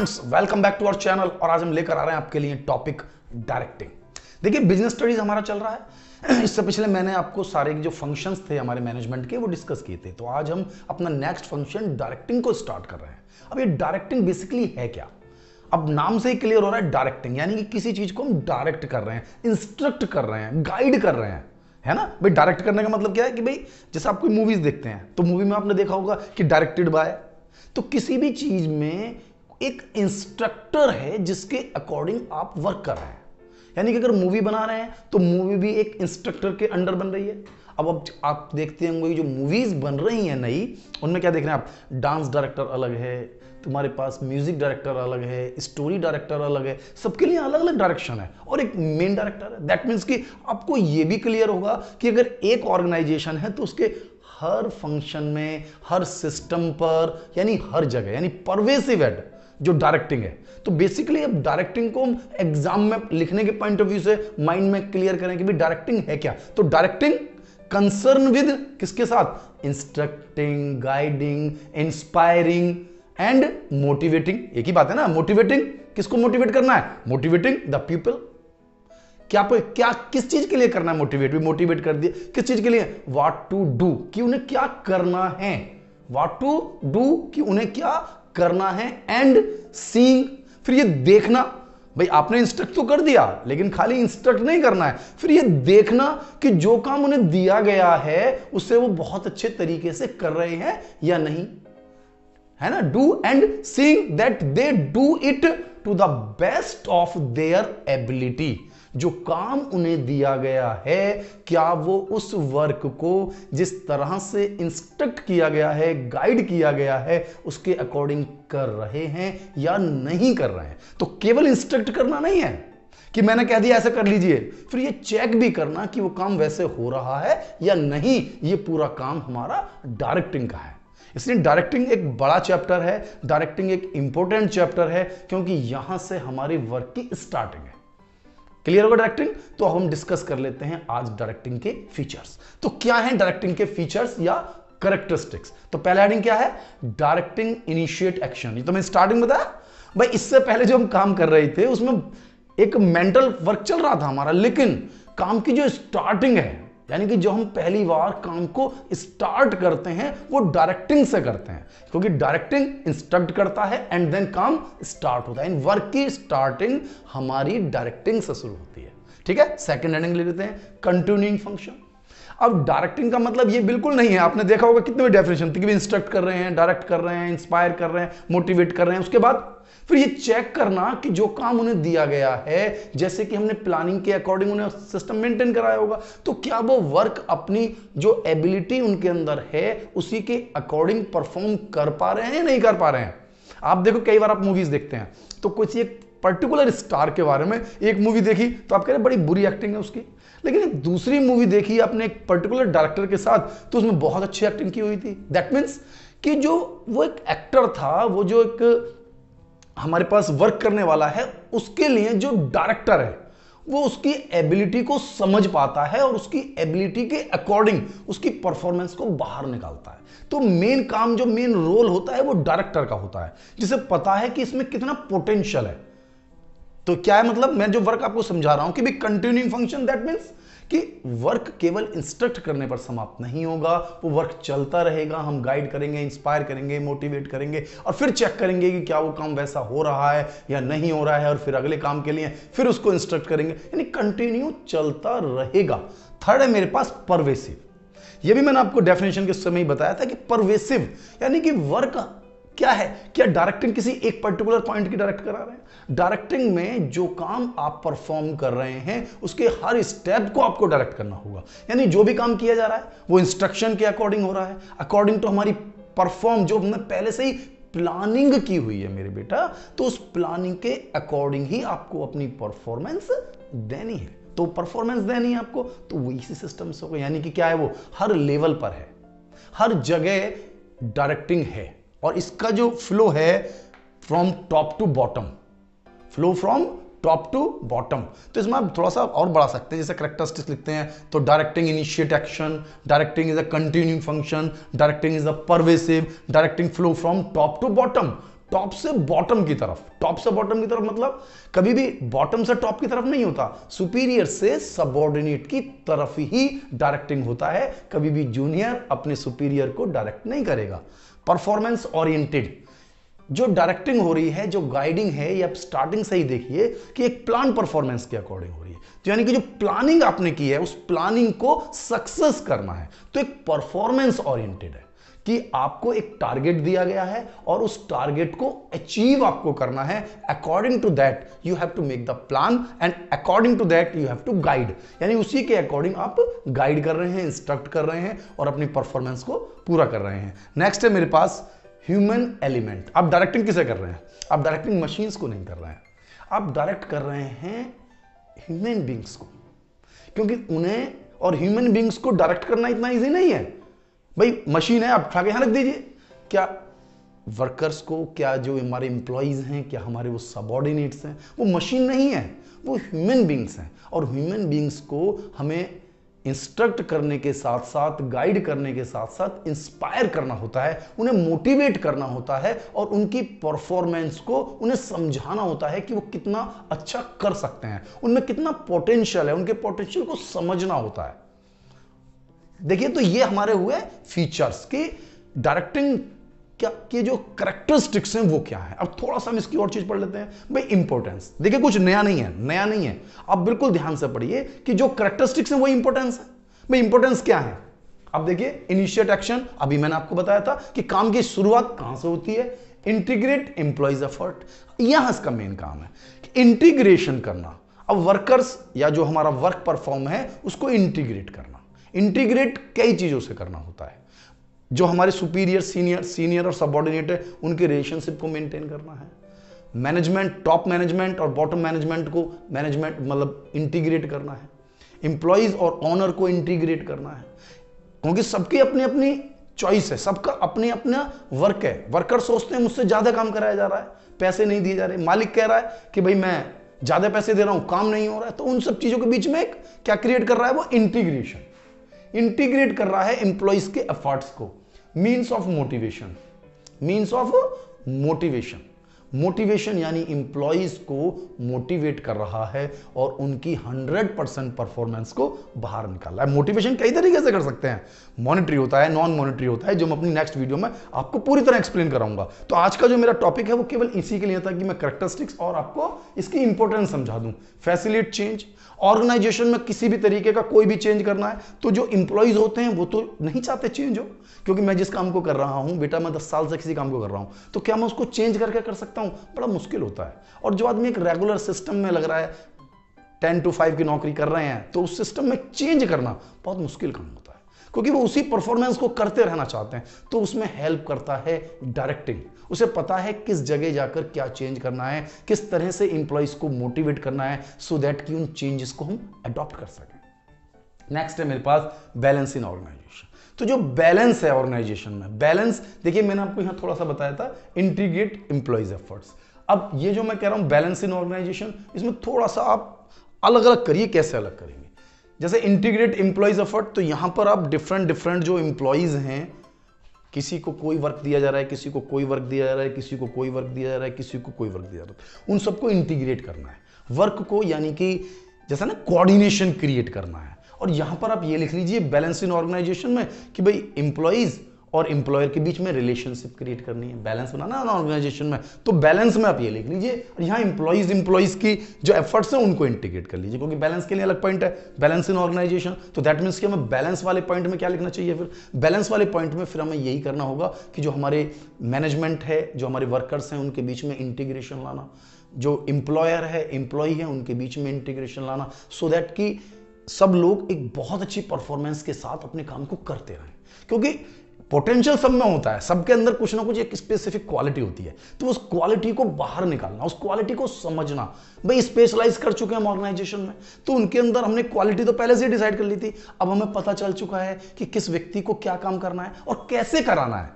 Friends, welcome back to our channel. और आज हम लेकर आ रहे हैं आपके लिए टॉपिक डायरेक्टिंग। देखिए, बिजनेस स्टडीज हमारा चल रहा है। इससे पिछले मैंने आपको सारे जो फंक्शंस थे हमारे मैनेजमेंट के वो डिस्कस किए थे। तो आज हम अपना नेक्स्ट फंक्शन डायरेक्टिंग को स्टार्ट कर रहे हैं। अब ये डायरेक्टिंग बेसिकली है क्या? अब नाम से ही क्लियर हो रहा है डायरेक्टिंग, यानी कि किसी चीज को हम डायरेक्ट कर रहे हैं, इंस्ट्रक्ट कर रहे हैं, गाइड कर रहे हैं, है ना भाई। डायरेक्ट करने का मतलब क्या है कि भाई जैसे आप कोई मूवीज देखते हैं तो मूवी में आपने देखा होगा कि डायरेक्टेड बाय, तो किसी भी चीज में एक इंस्ट्रक्टर है जिसके अकॉर्डिंग आप वर्क कर रहे हैं। यानी कि अगर मूवी बना रहे हैं तो मूवी भी एक इंस्ट्रक्टर के अंडर बन रही है। अब आप देखते होंगे जो मूवीज बन रही हैं नई, उनमें क्या देख रहे हैं आप? डांस डायरेक्टर अलग है, तुम्हारे पास म्यूजिक डायरेक्टर अलग है, स्टोरी डायरेक्टर अलग है, सबके लिए अलग अलग डायरेक्शन है और एक मेन डायरेक्टर है। दैट मीन्स कि आपको यह भी क्लियर होगा कि अगर एक ऑर्गेनाइजेशन है तो उसके हर फंक्शन में, हर सिस्टम पर, यानी हर जगह, यानी परवेसिव हेड जो डायरेक्टिंग है। तो बेसिकली अब डायरेक्टिंग को एग्जाम में लिखने के पॉइंट ऑफ व्यू से माइंड में क्लियर करें कि भाई डायरेक्टिंग है क्या। तो डायरेक्टिंग कंसर्न विद किसके साथ? Instructing, guiding, inspiring and motivating. एक ही बात है ना। मोटिवेटिंग, किसको मोटिवेट करना है? Motivating the people. क्या किस चीज के लिए करना है? मोटिवेट भी मोटिवेट कर दिया, किस चीज के लिए? व्हाट टू डू, कि उन्हें क्या करना है। व्हाट टू डू, कि उन्हें क्या करना है। एंड सीइंग, फिर ये देखना, भाई आपने इंस्ट्रक्ट तो कर दिया लेकिन खाली इंस्ट्रक्ट नहीं करना है, फिर ये देखना कि जो काम उन्हें दिया गया है उससे वो बहुत अच्छे तरीके से कर रहे हैं या नहीं, है ना। Do and seeing that they do it to the best of their ability. जो काम उन्हें दिया गया है, क्या वो उस वर्क को जिस तरह से इंस्ट्रक्ट किया गया है, गाइड किया गया है, उसके अकॉर्डिंग कर रहे हैं या नहीं कर रहे हैं। तो केवल इंस्ट्रक्ट करना नहीं है कि मैंने कह दिया ऐसे कर लीजिए, फिर ये चेक भी करना कि वो काम वैसे हो रहा है या नहीं। ये पूरा काम हमारा डायरेक्टिंग का है। इसलिए डायरेक्टिंग एक बड़ा चैप्टर है, डायरेक्टिंग एक इंपॉर्टेंट चैप्टर है, क्योंकि यहां से हमारी वर्क की स्टार्टिंग है। क्लियर होगा डायरेक्टिंग? तो हम डिस्कस कर लेते हैं आज डायरेक्टिंग के फीचर्स। तो क्या है डायरेक्टिंग के फीचर्स या कैरेक्टरिस्टिक्स? तो पहला हेडिंग क्या है? Directing initiate action. ये तो मैं स्टार्टिंग बताया भाई। इससे पहले जो हम काम कर रहे थे उसमें एक मेंटल वर्क चल रहा था हमारा, लेकिन काम की जो स्टार्टिंग है, यानी कि जो हम पहली बार काम को स्टार्ट करते हैं वो डायरेक्टिंग से करते हैं, क्योंकि डायरेक्टिंग इंस्ट्रक्ट करता है एंड देन काम स्टार्ट होता है। इन वर्क की स्टार्टिंग हमारी डायरेक्टिंग से शुरू होती है। ठीक है, सेकंड हेडिंग ले लेते हैं, कंटिन्यूइंग फंक्शन। अब डायरेक्टिंग का मतलब ये बिल्कुल नहीं है, आपने देखा होगा कितने भी डेफिनेशन थी कि इंस्ट्रक्ट कर रहे हैं, डायरेक्ट कर रहे हैं, इंस्पायर कर रहे हैं, मोटिवेट कर रहे हैं। उसके बाद फिर ये चेक करना कि जो काम उन्हें दिया गया है, जैसे कि हमने प्लानिंग के अकॉर्डिंग उन्हें सिस्टम मेंटेन कराया होगा, तो क्या वो वर्क अपनी जो एबिलिटी उनके अंदर है उसी के अकॉर्डिंग परफॉर्म कर पा रहे हैं या नहीं कर पा रहे हैं। आप देखो, कई बार आप मूवीज देखते हैं तो कुछ एक पर्टिकुलर स्टार के बारे में एक मूवी देखी तो आप कह रहे बड़ी बुरी एक्टिंग है उसकी, लेकिन एक दूसरी मूवी देखी आपने एक पर्टिकुलर डायरेक्टर के साथ तो उसमें बहुत अच्छी एक्टिंग की हुई थी। दैट मीन्स कि जो वो एक एक्टर था, वो जो एक हमारे पास वर्क करने वाला है, उसके लिए जो डायरेक्टर है वो उसकी एबिलिटी को समझ पाता है और उसकी एबिलिटी के अकॉर्डिंग उसकी परफॉर्मेंस को बाहर निकालता है। तो मेन काम, जो मेन रोल होता है वो डायरेक्टर का होता है, जिसे पता है कि इसमें कितना पोटेंशियल है। तो क्या है मतलब, मैं जो वर्क आपको समझा रहा हूं कि भी कंटिन्यूइंग फंक्शन, दैट मीन्स कि वर्क केवल इंस्ट्रक्ट करने पर समाप्त नहीं होगा, वो वर्क चलता रहेगा। हम गाइड करेंगे, इंस्पायर करेंगे, मोटिवेट करेंगे और फिर चेक करेंगे कि क्या वो काम वैसा हो रहा है या नहीं हो रहा है, और फिर अगले काम के लिए फिर उसको इंस्ट्रक्ट करेंगे, यानी कंटिन्यू चलता रहेगा। थर्ड है मेरे पास परवेसिव। ये भी मैंने आपको डेफिनेशन के समय ही बताया था कि परवेसिव यानी कि वर्क क्या है? क्या डायरेक्टिंग किसी एक पर्टिकुलर पॉइंट की डायरेक्ट करा रहे हैं? डायरेक्टिंग में जो काम आप परफॉर्म कर रहे हैं उसके हर स्टेप को आपको डायरेक्ट करना होगा। यानी जो भी काम किया जा रहा है वो इंस्ट्रक्शन के अकॉर्डिंग हो रहा है, अकॉर्डिंग टू हमारी परफॉर्म, जो हमने पहले से ही प्लानिंग की हुई है मेरे बेटा, तो उस प्लानिंग के अकॉर्डिंग ही आपको अपनी परफॉर्मेंस देनी है। तो परफॉर्मेंस देनी है आपको, तो वो इसी सिस्टम से होगा। यानी कि क्या है, वो हर लेवल पर है, हर जगह डायरेक्टिंग है। और इसका जो फ्लो है from top to bottom, flow from top to bottom. तो इसमें आप थोड़ा सा और बढ़ा सकते हैं, जैसे कैरेक्टरिस्टिक्स लिखते हैं तो directing initiate action, directing is a continuing function, directing is a pervasive, directing flow from top to bottom, top से बॉटम की तरफ। टॉप से बॉटम की तरफ मतलब कभी भी बॉटम से टॉप की तरफ नहीं होता, सुपीरियर से सबऑर्डिनेट की तरफ ही डायरेक्टिंग होता है। कभी भी जूनियर अपने सुपीरियर को डायरेक्ट नहीं करेगा। परफॉर्मेंस ओरिएंटेड जो डायरेक्टिंग हो रही है, जो गाइडिंग है, ये आप स्टार्टिंग से ही देखिए कि एक प्लान परफॉर्मेंस के अकॉर्डिंग हो रही है। तो यानी कि जो प्लानिंग आपने की है उस प्लानिंग को सक्सेस करना है। तो एक परफॉर्मेंस ओरिएंटेड है कि आपको एक टारगेट दिया गया है और उस टारगेट को अचीव आपको करना है। According to that you have to make the plan and according to that you have to guide, यानी उसी के अकॉर्डिंग आप गाइड कर रहे हैं, इंस्ट्रक्ट कर रहे हैं और अपनी परफॉर्मेंस को पूरा कर रहे हैं। नेक्स्ट है मेरे पास ह्यूमन एलिमेंट। आप डायरेक्टिंग किसे कर रहे हैं? आप डायरेक्टिंग मशीन्स को नहीं कर रहे हैं, आप डायरेक्ट कर रहे हैं ह्यूमन बींग्स को, क्योंकि उन्हें और ह्यूमन बींग्स को डायरेक्ट करना इतना इजी नहीं है। भाई मशीन है, आप उठा के यहां रख दीजिए। क्या वर्कर्स को, क्या जो हमारे एम्प्लॉइज हैं, क्या हमारे वो सबऑर्डिनेट्स हैं, वो मशीन नहीं है, वो ह्यूमन बींग्स हैं। और ह्यूमन बींग्स को हमें इंस्ट्रक्ट करने के साथ साथ, गाइड करने के साथ साथ इंस्पायर करना होता है, उन्हें मोटिवेट करना होता है और उनकी परफॉर्मेंस को उन्हें समझाना होता है कि वो कितना अच्छा कर सकते हैं, उनमें कितना पोटेंशियल है, उनके पोटेंशियल को समझना होता है। देखिए, तो ये हमारे हुए फीचर्स कि डायरेक्टिंग क्या के जो कैरेक्टरिस्टिक्स हैं वो क्या है। अब थोड़ा सा हम इसकी और चीज पढ़ लेते हैं। भाई इंपॉर्टेंस, देखिए कुछ नया नहीं है, नया नहीं है, आप बिल्कुल ध्यान से पढ़िए कि जो कैरेक्टरिस्टिक्स हैं वो इंपॉर्टेंस है। भाई इंपॉर्टेंस क्या है? अब देखिए, इनिशिएट एक्शन, अभी मैंने आपको बताया था कि काम की शुरुआत कहां से होती है। इंटीग्रेट एम्प्लॉइज एफर्ट, यहां इसका मेन काम है इंटीग्रेशन करना। अब वर्कर्स या जो हमारा वर्क परफॉर्म है उसको इंटीग्रेट करना। इंटीग्रेट कई चीजों से करना होता है। जो हमारे सुपीरियर, सीनियर और सबऑर्डिनेट है उनके रिलेशनशिप को मेंटेन करना है। मैनेजमेंट, टॉप मैनेजमेंट और बॉटम मैनेजमेंट को मतलब इंटीग्रेट करना है। एम्प्लॉइज और ऑनर को इंटीग्रेट करना है, क्योंकि सबकी अपनी अपनी चॉइस है, सबका अपने अपना वर्क है। वर्कर सोचते हैं मुझसे ज्यादा काम कराया जा रहा है, पैसे नहीं दिए जा रहे। मालिक कह रहा है कि भाई मैं ज्यादा पैसे दे रहा हूं, काम नहीं हो रहा है। तो उन सब चीजों के बीच में एक क्या क्रिएट कर रहा है? वो इंटीग्रेशन, इंटीग्रेट कर रहा है एम्प्लॉइज के एफर्ट्स को। Means of motivation, means of motivation, motivation यानी एम्प्लॉइज को मोटिवेट कर रहा है और उनकी 100% परफॉर्मेंस को बाहर निकाल रहा है। मोटिवेशन कई तरीके से कर सकते हैं, मॉनिटरी होता है, नॉन मॉनिटरी होता है, जो मैं अपनी नेक्स्ट वीडियो में आपको पूरी तरह एक्सप्लेन कराऊंगा। तो आज का जो मेरा टॉपिक है वो केवल इसी के लिए था कि मैं कैरेक्टरिस्टिक्स और आपको इसकी इंपॉर्टेंस समझा दूं। फैसिलिटेट चेंज, ऑर्गेनाइजेशन में किसी भी तरीके का कोई भी चेंज करना है तो जो इंप्लॉइज होते हैं वो तो नहीं चाहते चेंज हो, क्योंकि मैं जिस काम को कर रहा हूं बेटा, मैं 10 साल से किसी काम को कर रहा हूं, तो क्या मैं उसको चेंज करके कर सकता हूं? बड़ा मुश्किल होता है। और जो आदमी एक रेगुलर सिस्टम में लग रहा है, 10 to 5 की नौकरी कर रहे हैं, तो उस सिस्टम में चेंज करना बहुत मुश्किल काम होता है, क्योंकि वो उसी परफॉर्मेंस को करते रहना चाहते हैं। तो उसमें हेल्प करता है डायरेक्टिंग। उसे पता है किस जगह जाकर क्या चेंज करना है, किस तरह से इंप्लॉइज को मोटिवेट करना है, सो दैट कि उन चेंजेस को हम अडॉप्ट कर सकें। नेक्स्ट है मेरे पास बैलेंस इन ऑर्गेनाइजेशन। तो जो बैलेंस है ऑर्गेनाइजेशन में, बैलेंस देखिए मैंने आपको यहां थोड़ा सा बताया था, इंटीग्रेट एम्प्लॉइज एफर्ट्स। अब ये जो मैं कह रहा हूं बैलेंस इन ऑर्गेनाइजेशन, इसमें थोड़ा सा आप अलग अलग करिए। कैसे अलग करेंगे? जैसे इंटीग्रेट एम्प्लॉइज एफर्ट, तो यहां पर आप डिफरेंट जो एम्प्लॉइज हैं, किसी को कोई वर्क दिया जा रहा है, किसी को कोई वर्क दिया जा रहा है, किसी को कोई वर्क दिया जा रहा है, किसी को कोई वर्क दिया जा रहा है, उन सबको इंटीग्रेट करना है। वर्क को यानी कि जैसा ना कोऑर्डिनेशन क्रिएट करना है। और यहां पर आप ये लिख लीजिए बैलेंस इन ऑर्गेनाइजेशन में कि भाई एम्प्लॉइज और एम्प्लॉयर के बीच में रिलेशनशिप क्रिएट करनी है, बैलेंस बनाना है ना ऑर्गेनाइजेशन में। तो बैलेंस में आप ये लिख लीजिए और यहाँ एम्प्लॉइज की जो एफर्ट्स हैं उनको इंटीग्रेट कर लीजिए, क्योंकि बैलेंस के लिए अलग पॉइंट है, बैलेंस इन ऑर्गेनाइजेशन। तो दैट मीन्स कि हमें बैलेंस वाले पॉइंट में क्या लिखना चाहिए? फिर बैलेंस वाले पॉइंट में फिर हमें यही करना होगा कि जो हमारे मैनेजमेंट है, जो हमारे वर्कर्स हैं, उनके बीच में इंटीग्रेशन लाना, जो एम्प्लॉयर है, एम्प्लॉय है, उनके बीच में इंटीग्रेशन लाना, सो दैट कि सब लोग एक बहुत अच्छी परफॉर्मेंस के साथ अपने काम को करते रहें। क्योंकि पोटेंशियल सब में होता है, सबके अंदर कुछ ना कुछ एक स्पेसिफिक क्वालिटी होती है, तो उस क्वालिटी को बाहर निकालना, उस क्वालिटी को समझना। भाई स्पेशलाइज कर चुके हैं हम ऑर्गेनाइजेशन में, तो उनके अंदर हमने क्वालिटी तो पहले से ही डिसाइड कर ली थी। अब हमें पता चल चुका है कि किस व्यक्ति को क्या काम करना है और कैसे कराना है।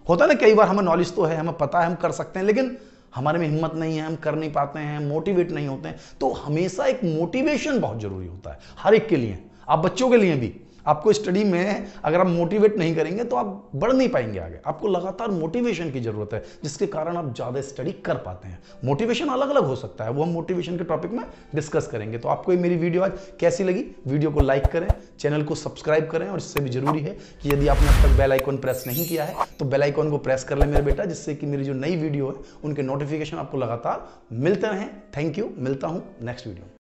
होता है ना, कई बार हमें नॉलेज तो है, हमें पता है, हम कर सकते हैं, लेकिन हमारे में हिम्मत नहीं है, हम कर नहीं पाते हैं, मोटिवेट नहीं होते हैं। तो हमेशा एक मोटिवेशन बहुत जरूरी होता है हर एक के लिए, आप बच्चों के लिए भी। आपको स्टडी में अगर आप मोटिवेट नहीं करेंगे तो आप बढ़ नहीं पाएंगे आगे। आपको लगातार मोटिवेशन की जरूरत है, जिसके कारण आप ज्यादा स्टडी कर पाते हैं। मोटिवेशन अलग अलग हो सकता है, वो हम मोटिवेशन के टॉपिक में डिस्कस करेंगे। तो आपको ये मेरी वीडियो आज कैसी लगी? वीडियो को लाइक करें, चैनल को सब्सक्राइब करें, और इससे भी जरूरी है कि यदि आपने अब तक बेल आइकन प्रेस नहीं किया है तो बेल आइकन को प्रेस कर ले मेरे बेटा, जिससे कि मेरी जो नई वीडियो है उनके नोटिफिकेशन आपको लगातार मिलते रहें। थैंक यू, मिलता हूं नेक्स्ट वीडियो में।